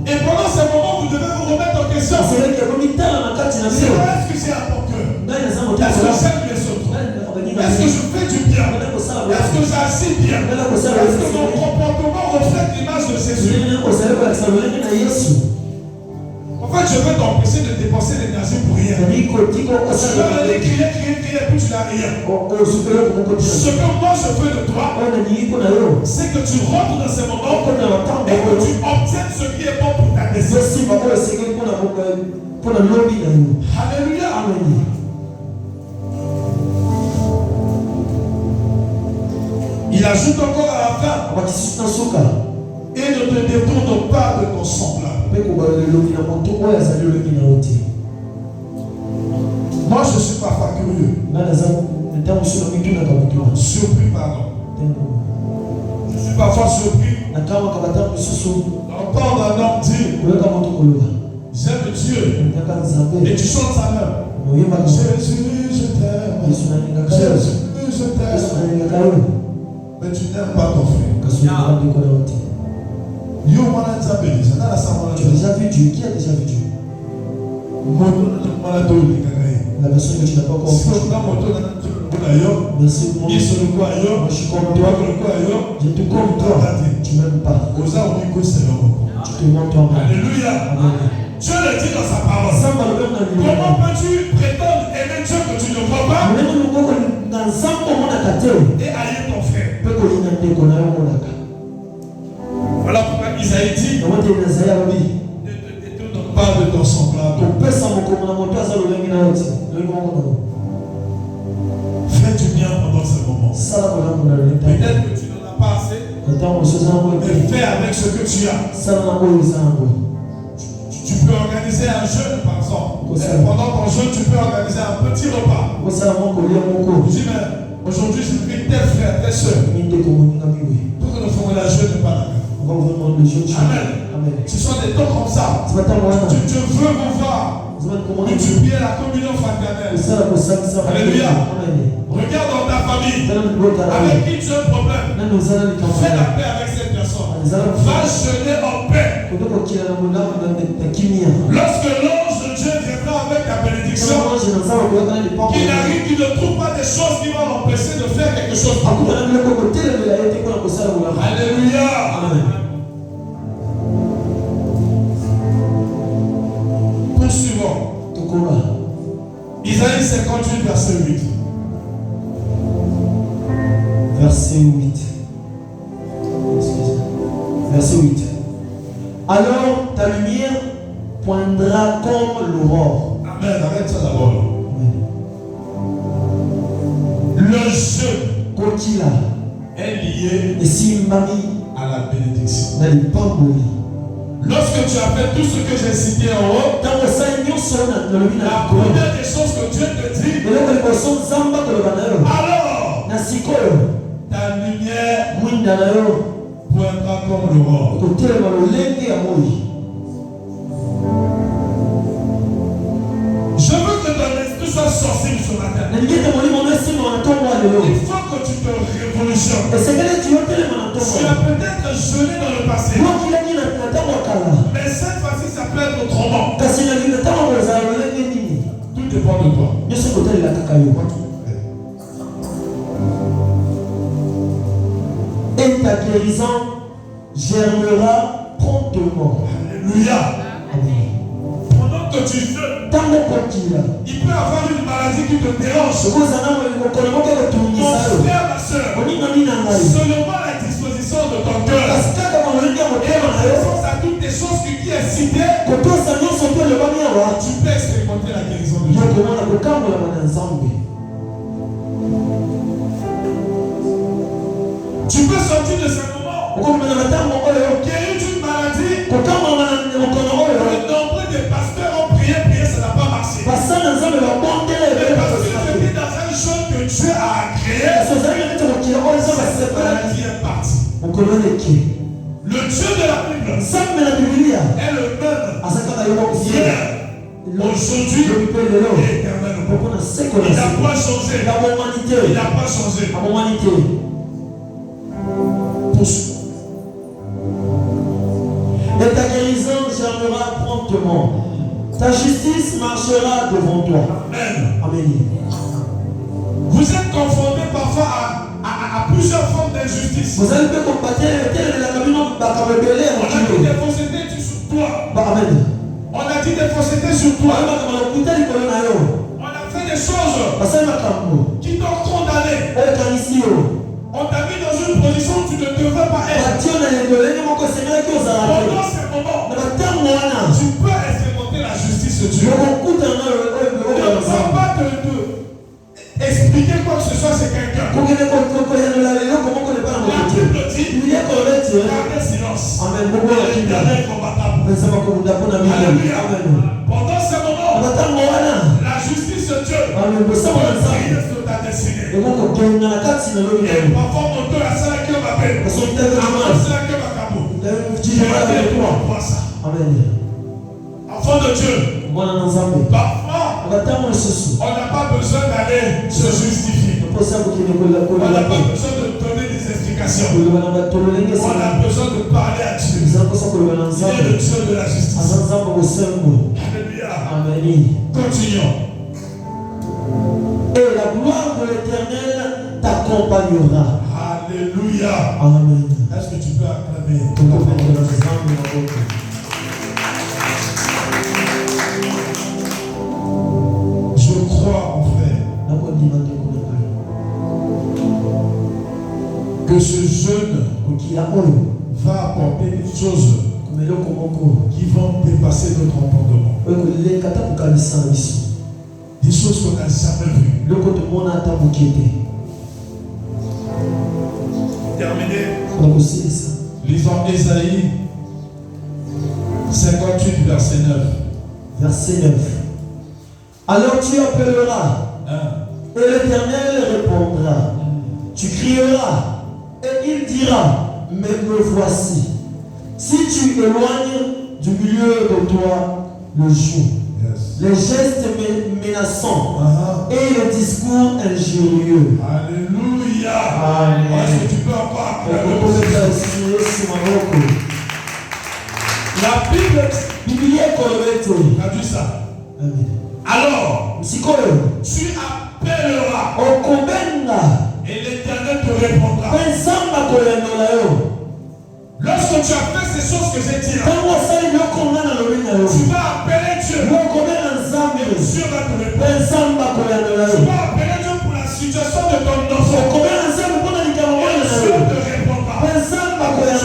Et pendant ce moment, vous devez vous remettre en question. Est-ce que c'est à ton cœur? Est-ce que j'aime les autres? Est-ce que je fais du bien? Est-ce que j'agis bien? Est-ce que mon comportement reflète l'image de Jésus? En fait, je veux t'empêcher de dépenser l'énergie pour rien. Tu vas aller crier, puis tu n'as rien. Ce que moi je veux de toi, c'est que tu rentres dans ces moments et que tu obtiennes ce qui est bon pour ta destinée. Alléluia. Il ajoute encore à la fin, et ne te détourne pas de ton semblable. Moi je suis parfois curieux. Surpris, pardon. parfois surpris d'entendre un homme dire j'aime Dieu et tu chantes sa main. Jésus, je t'aime. Jésus, je t'aime. Mais tu n'aimes pas ton frère. Tu as déjà vu Dieu? Qui a déjà vu Dieu? La personne que tu n'as pas encore vu. Merci pour moi. Je suis comme toi. Je te comme toi. Tu m'aimes pas. Tu te mens toi-même. Alléluia. Dieu le dit dans sa parole. Comment peux-tu prétendre aimer Dieu que tu ne vois pas et haïr ton frère? Voilà pourquoi Isaïe dit ne détourne pas de ton semblable. Fais du bien pendant ce moment. Peut-être que tu n'en as pas assez, mais fais avec ce que tu as. Tu peux organiser un jeûne par exemple. Pendant ton jeûne, tu peux organiser un petit repas. Je dis, mais aujourd'hui, je prie tel frère, telle soeur. Pour que nous fassions la jeûne pas d'accord. Amen. Ce sont des temps comme ça. Tu veux vous voir. Multiplier la communion fraternelle. Alléluia. Regarde dans ta famille. Avec qui tu as un problème. Fais la paix avec cette personne. Va jeûner en paix. Lorsque l'ange de Dieu viendra avec ta bénédiction, qu'il arrive, qu'il ne trouve pas des choses qui vont l'empêcher de faire quelque chose. Alléluia. Poursuivons. Isaïe 58, verset 8. Verset 8. Verset 8. Alors ta lumière poindra comme l'aurore. Amen. Arrête ça d'abord. Le jeûne est lié à la bénédiction. Lorsque tu as fait tout ce que j'ai cité en haut, la première des choses que Dieu te dit, alors ta lumière poindra comme l'aurore. Je veux que ton esprit soit sensible ce matin. Il faut que tu te révolutionnes. Tu as peut-être jeûné dans le passé. Mais cette fois-ci, ça peut être autrement. Tout dépend de toi. Et ta guérison germera promptement. Alléluia. Amen. Pendant que tu jeûnes, il peut y avoir une maladie qui te dérange. Mon frère, ma soeur, seulement la disposition de ton cœur et en réponse à toutes les choses qui est citées, tu peux expérimenter la guérison de Dieu. Tu peux sortir de ce moment guéri d'une maladie. Le nombre de pasteurs ont prié, ça n'a pas marché. Mais parce que tu étais dans un jeûne que Dieu a créé, cette maladie est partie. Le Dieu de la Bible est le même hier, aujourd'hui et éternellement. Il n'a pas changé. Il n'a pas changé. Et ta guérison germera promptement. Ta justice marchera devant toi. Amen. Amen. Vous êtes confrontés parfois à plusieurs formes d'injustice. Vous allez peut combattre on a dit des faussetés sur toi. Amen. On a dit des faussetés sur toi. On a fait des choses qui t'ont condamné. On t'a mis dans une position où tu ne devrais pas être. Pendant ces moments, tu peux expérimenter la justice de Dieu. Ne va pas te expliquer quoi que ce soit, c'est quelqu'un. La Bible dit, gardez silence. L'éternel combattable. Alléluia. Pendant ce moment, la justice de Dieu brille sur ta destinée. Et parfois mon cœur a ça qui m'appelle. Amen. Enfant de Dieu. Parfois, on n'a pas besoin d'aller se justifier. On n'a pas besoin de donner des explications. On a besoin de parler à Dieu. Il est le Dieu de la justice. Alléluia. Amen. Continuons. Et la gloire de l'Éternel t'accompagnera. Alléluia. Amen. Est-ce que tu peux acclamer? Je crois, mon frère, que ce jeûne va apporter des choses qui vont dépasser notre entendement. Des choses qu'on n'a jamais vues. Terminé. Lisons Ésaïe 58, verset 9. Verset 9. Alors tu appelleras, et l'Éternel répondra. Tu crieras, et il dira, mais me voici. Si tu éloignes du milieu de toi le joug, les gestes menaçants et le discours injurieux. Alléluia. Amen. Est-ce que tu peux encore acclamer? La Bible traduit ça. Amen. Alors, tu appelleras et l'Éternel te répondra. Lorsque tu as fait ces choses que j'ai dit, tu vas appeler Dieu. Et Dieu va te répondre. Tu vas appeler Dieu pour la situation de ton enfant. Et Dieu te répondra. Tu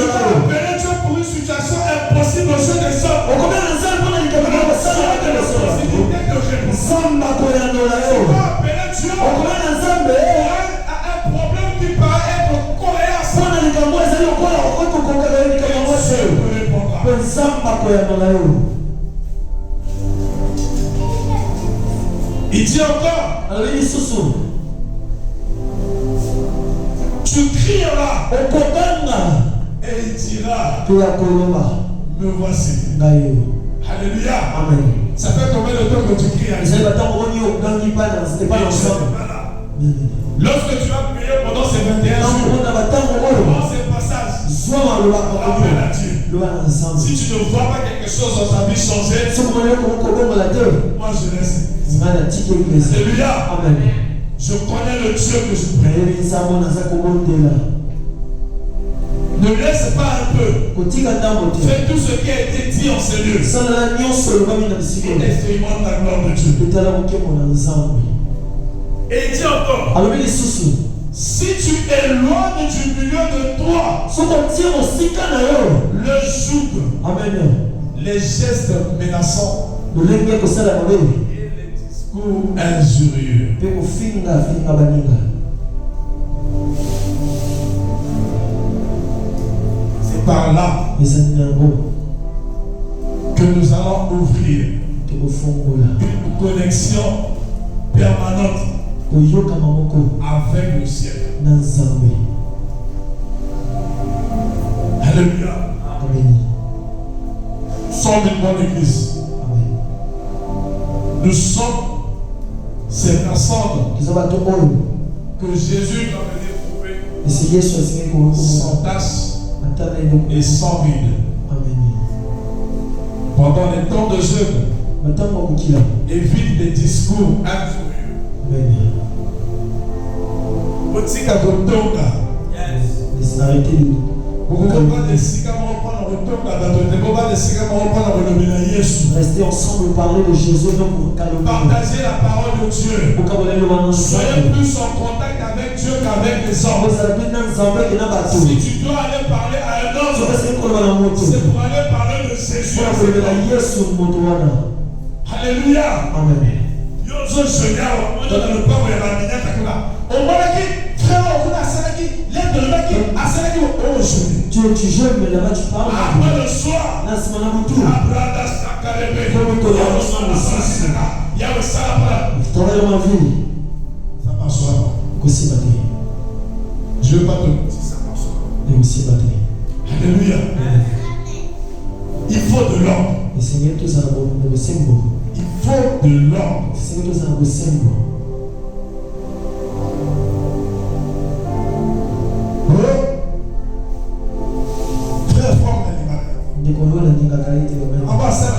vas appeler Dieu pour une situation impossible au jeu des hommes. Tu vas appeler Dieu pour un problème qui paraît être cohérent. Il dit encore, tu crieras et il dira, me voici. Alléluia. Amen. Ça fait combien de temps que tu cries à Dieu? Lorsque tu vas prier pendant ces 21 jours, pendant ces passages, appelle à Dieu. Si tu ne vois pas quelque chose dans ta vie changer, moi je laisse. Alléluia. Amen. Je connais le Dieu que je prie. Ne laisse pas un peu. Fais tout ce qui a été dit en ces lieux. Et expérimente la gloire de Dieu. Et il dit encore, si tu éloignes du milieu de toi le joug, les gestes menaçants et les discours injurieux. C'est par là que nous allons ouvrir une connexion permanente avec le ciel. Alléluia. Nous sommes une bonne église. Nous sommes ces personnes que Jésus va venir trouver sans tache et sans vide. Pendant les temps de jeûne, évite les discours injurieux. Restez ensemble, parler de Jésus, partagez la parole de Dieu. Soyez plus en contact avec Dieu qu'avec les hommes. Si tu dois aller parler à un homme, c'est pour aller parler de Jésus. Alléluia. Amen. Tu jeûnes, mais là-bas tu parles. Après le soir, travaille dans ma vie. Ça marchera pas. Je ne veux pas te dire ça marchera. Alléluia. Il faut de l'ordre. offrande. Très fort l'animal. On va faire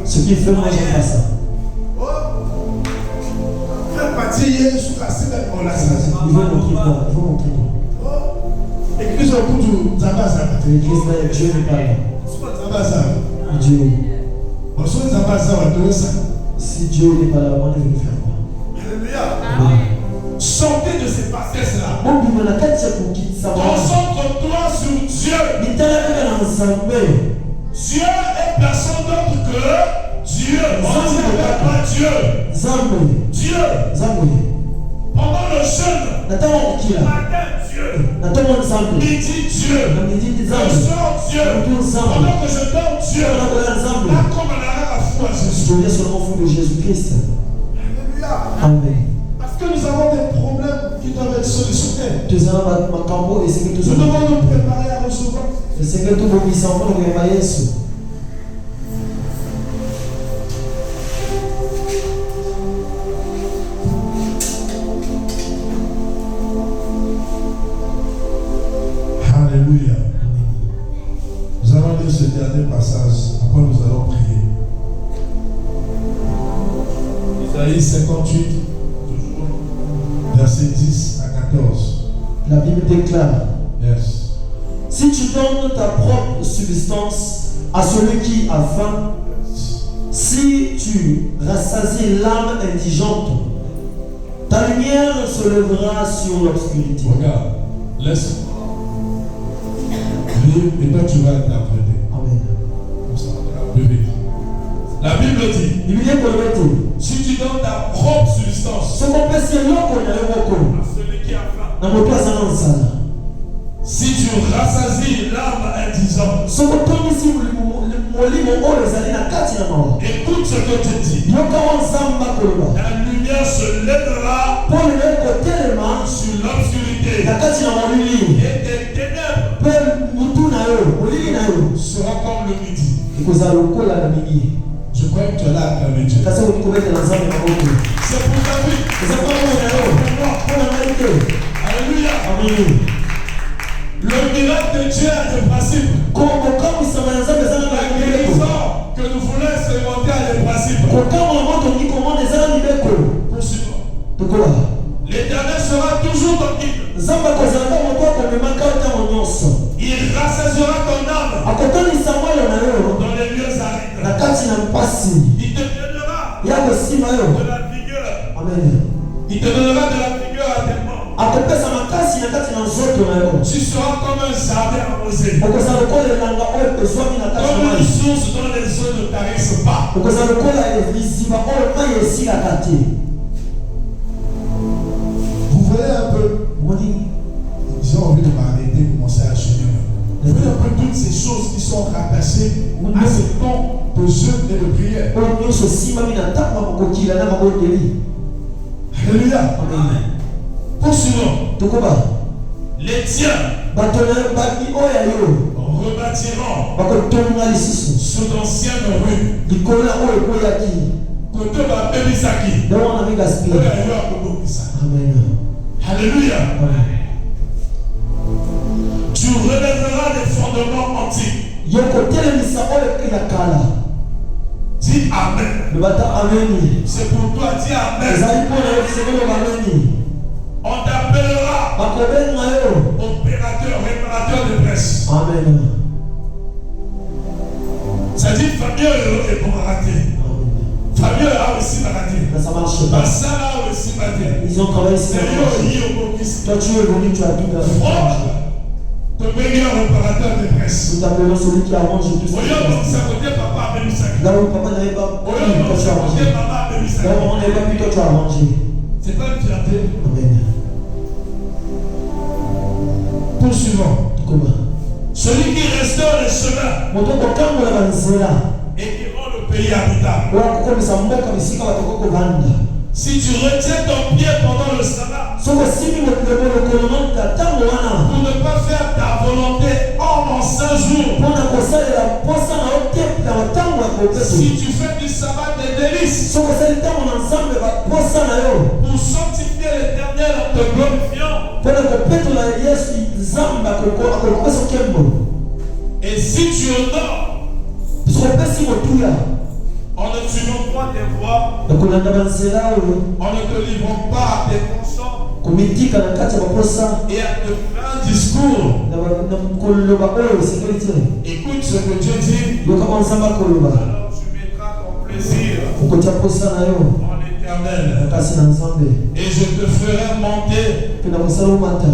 ce qui fait moi j'aime pas ça. Il Il veut montrer quoi? Il veut montrer quoi? L'église au bout du Zabaza. L'église là, Dieu n'est pas là. Zabaza. Dieu. Zabaza, si Dieu n'est pas là, moi je vais faire quoi? Alléluia. Sortez de ces bassesses-là. Concentre-toi sur Dieu. Dieu est personne d'autre que Dieu. On ne s'appelle pas Dieu. Dieu. Pendant le jeûne, matin Dieu, midi Dieu, le soir Dieu, pendant que je dors Dieu, là comme on a la foi de Jésus-Christ. Alléluia. Amen. Parce que nous avons des problèmes qui doivent être solutionnés. Nous devons nous préparer à recevoir. Alléluia. Nous allons lire ce dernier passage. Après, nous allons prier. Isaïe 58, toujours, versets 10 à 14. La Bible déclare: Yes. Si tu donnes ta propre substance à celui qui a faim, si tu rassasies l'âme indigente, ta lumière se lèvera sur l'obscurité. Regarde, laisse-moi. Et toi, tu vas interpréter. Amen. Comme ça, plus vite. La Bible dit: si tu donnes ta propre substance à celui qui a faim, si tu rassasies l'âme indigente, écoute ce que je dis. La lumière se lèvera sur l'obscurité et tes ténèbres sera comme le midi. Je crois que tu es là à acclamer Dieu. C'est pour ta vie. C'est pour moi. Alléluia. Amen. Le miracle de Dieu a des principes. La guérison que nous voulons expérimenter a des principes. Poursuivons. L'Éternel sera toujours ton guide. Il rassasiera ton âme dans les lieux arides. Il te donnera de la vigueur. Amen. Il te donnera de la vigueur à tes membres. Tu seras comme un jardin arrosé. Comme une source dont les eaux ne tarissent pas. Vous voyez un peu, j'ai envie de m'arrêter, commencer à cheminer. Vous voyez un peu toutes ces choses qui sont rattachées à ce temps de jeûne et de prière. Alléluia. Amen. Poursuivons. Les tiens rebâtiront sur d'anciennes rues. Côté va Bélisaki. Amen. Alléluia. Tu relèveras des fondements antiques. Dis Amen. C'est pour toi, dis Amen. On t'appellera opérateur, réparateur de presse. Amen. Ça dit Fabien est pour rater. Fabien a aussi raté. Ça marche pas. Ça a aussi raté. Ils ont travaillé sur toi, tu es venu, tu as tout fait. Ton meilleur réparateur de presse. Nous t'appelons celui qui arrange tout ce qui est. Là où papa n'avait pas pu, toi tu as arrangé. Là où on n'avait pas pu, toi tu as arrangé. C'est pas une fierté. Amen. Poursuivons. Comment? Celui qui restaure les chemins et qui rend le pays habitable. Si tu retiens ton pied pendant le sabbat pour ne pas faire ta volonté en 5 jours, si tu fais du sabbat des délits, service pour sanctifier l'Éternel en te glorifiant. Et si tu honores, en ne suivant pas tes voies, en ne te livrant pas à tes consciences et à te faire un discours, écoute ce que Dieu dit, alors tu mettras ton plaisir en l'Éternel et je te ferai monter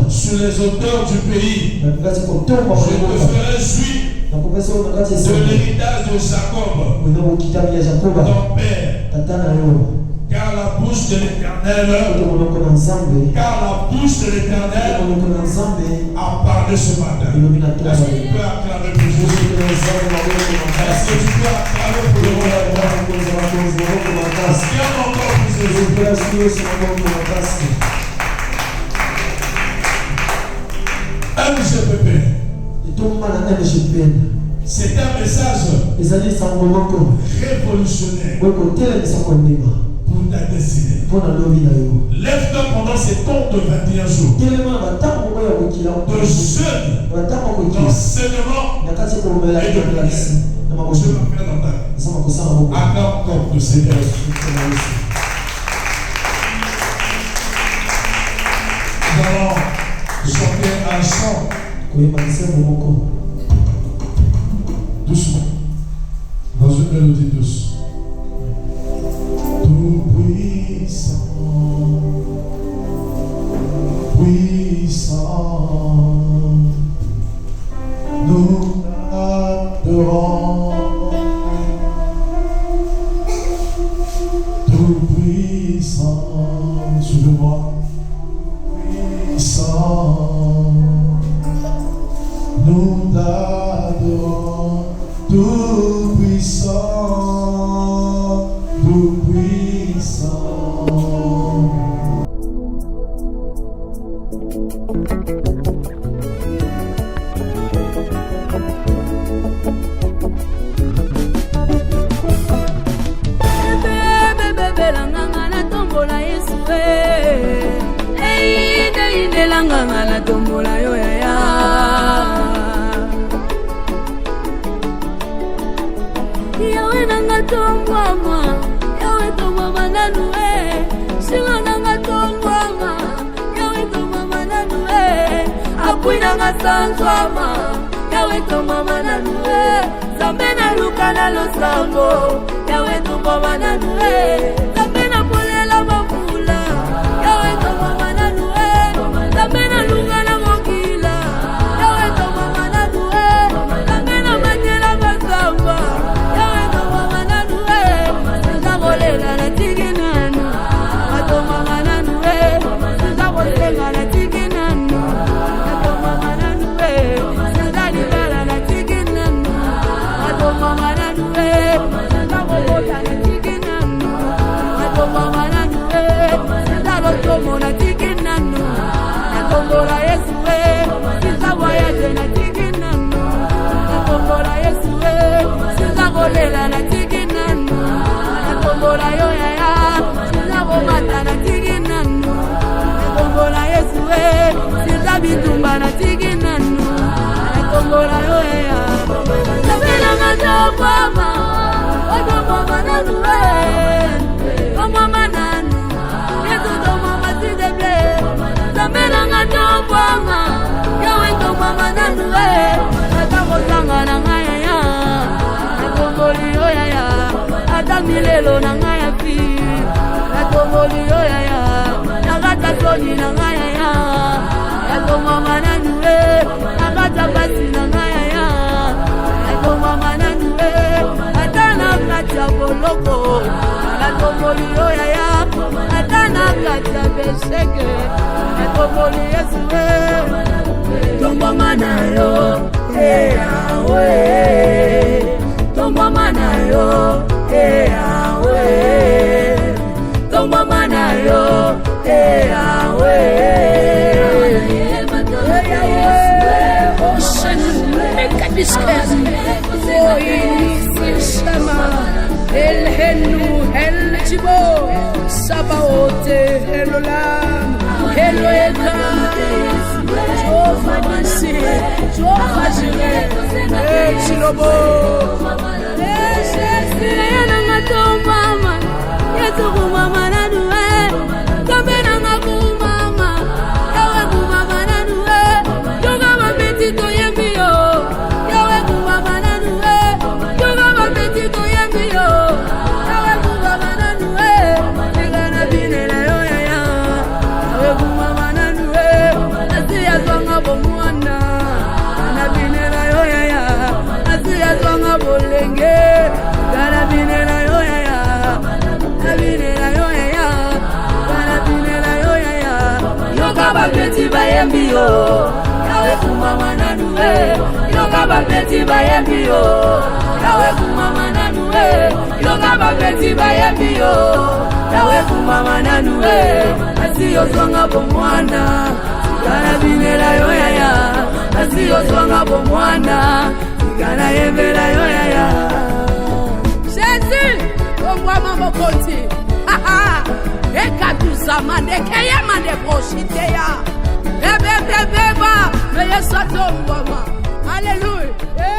sur les hauteurs du pays. Je te ferai jouir de l'héritage de Jacob, ton père. Car la bouche de l'Éternel a parlé ce matin. Est-ce que tu peux acclamer pour Jésus? Est-ce que tu peux acclamer pour le roi? Viens encore pour Jésus. MGPP. C'est un message révolutionnaire pour ta destinée. Lève-toi pendant ces temps de 21 jours de jeûne, d'enseignement et de prière. Je vais faire dans ta vie. Acclame encore le Seigneur. Nous allons chanter un chant doucement, dans une mélodie douce. Tout puissant, puissant, nous adorons. Tout puissant, suivez-moi, puissant, nous adorons. Tout puissant, tout puissant. Sanzwama, yawe tomama na nuwe, zamena luka na losango, yawe tomama na nuwe, zamena polela mafula, yawe tomama na nuwe, zamena luka na mokila, yawe tomama na nuwe, zamena matela basamba, yawe tomama na nuwe, zabolela na tiginana, atomama na nuwe, zabolela na tiginana. Mona tikinano, nakombola Yesu we, sizawayaje na tikinano, nakombola Yesu we, sizagolela na tikinano, nakombola yo yaya, sizagomata na tikinano, nakombola Yesu we, sizabitumba na tikinano, nakombola yo yaya, sabela matopama, otomama na nuwe, omama nanu. Zamela ngatombama, yawe tombama nanduwe, atakosanga na ngaya ya, atomboli yo ya ya, atamilelo na ngaya pi, atomboli yo ya ya, nakata soni na ngaya ya, atombama nanduwe, nakata basi na ngaya ya, atombama nanduwe, atana kacha boloko, atomboli yo ya ya, atana kacha besheke. Tomboli Yesu we, tombama nayo, Yahwe, tombama nayo, Yahwe, tombama nayo, Yahwe. Mekadiskani, oh inisi shama, el henu hel. Hello l'âme, hello état, Jova Nissi, Jova Jireh, Chilobo. Jésus, Yana Mama, Yesu Mama Nanue, Kabena Mama, Yawe Mama Nanue, Yoga Mapetito Yembio, Yawe Mama Nanue, Yoga Mapetito Yembio, Yawe Mama Nanue, Tigana Binela Yoya, Yawe Mama Nanue, Asia Zonga Bomwana, Nabinela Yoya, Asia Zonga Bolenge, Garabinela Yoya, Nabinela Yoya, Garabinela Yoya, Yoga Bapeti Bayembio, Yawe Mama Nanue, Yoga Bapeti Bayembio, Yawe Mama Nanue, Yoga Bapeti Bayembio, Yawe Mama Nanue, Asio Zonga Bomwana, Garabinela Yoya, Asio Zonga Bomwana, Garayembela Yoya. Jésus, on voit maman côté. Et Kaduzama, et Kayama, et Brochitea. Alléluia.